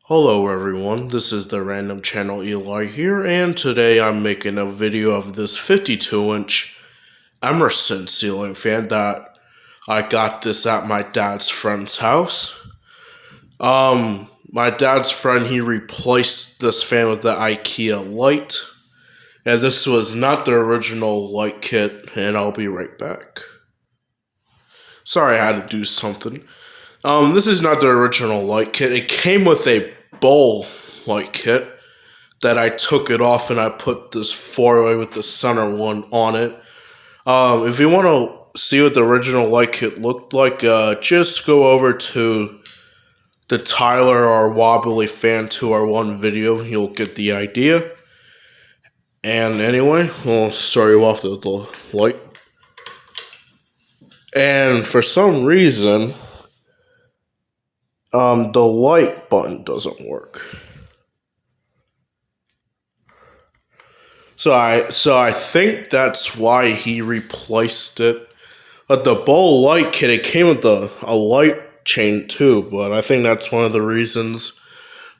Hello everyone, this is the random channel Eli here, and today I'm making a video of this 52-inch Emerson ceiling fan that I got this at my dad's friend's house. My dad's friend, he replaced this fan with the IKEA light, and this was not the original light kit, and I'll be right back. Sorry, I had to do something. This is not the original light kit. It came with a bowl light kit that I took it off and I put this 4-way with the center one on it. If you want to see what the original light kit looked like, just go over to the Tyler or Wobbly Fan 2R1 video. You'll get the idea. And anyway, we'll start you off with the light. And for some reason, the light button doesn't work. So I think that's why he replaced it. But the bowl light kit, it came with a light chain too, but I think that's one of the reasons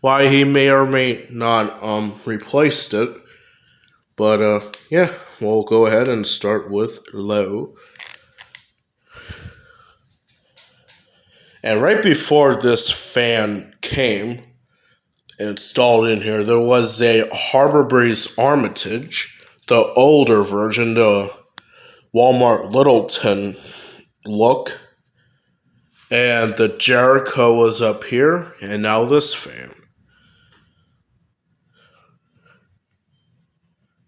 why he may or may not replaced it. But yeah, we'll go ahead and start with low. And right before this fan came installed in here, there was a Harbor Breeze Armitage, the older version, the Walmart Littleton look. And the Jericho was up here, and now this fan.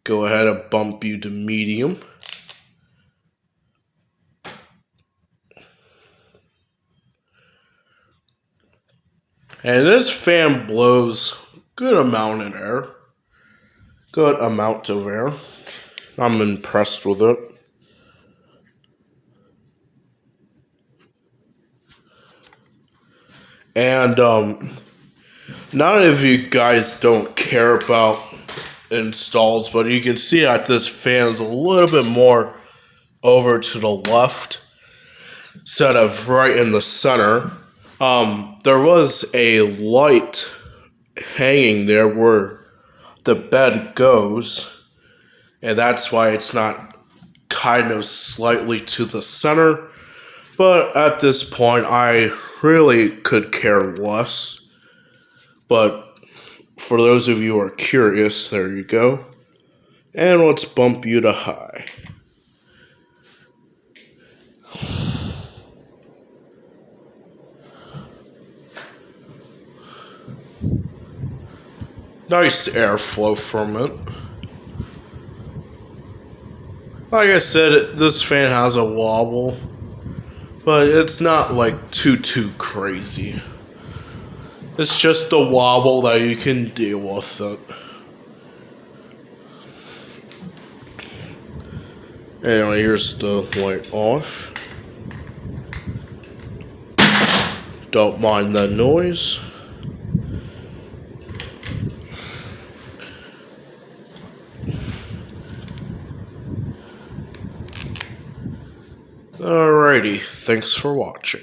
Go ahead and bump you to medium. And this fan blows good amount of air. Good amount of air. I'm impressed with it. And none of you guys don't care about installs, but you can see that this fan is a little bit more over to the left instead of right in the center. There was a light hanging there where the bed goes, and that's why it's not kind of slightly to the center. But at this point, I really could care less. But for those of you who are curious, there you go. And let's bump you to high. Nice airflow from it. Like I said, this fan has a wobble, but it's not like too crazy. It's just a wobble that you can deal with it. Anyway, here's the light off. Don't mind the noise. Alrighty, thanks for watching.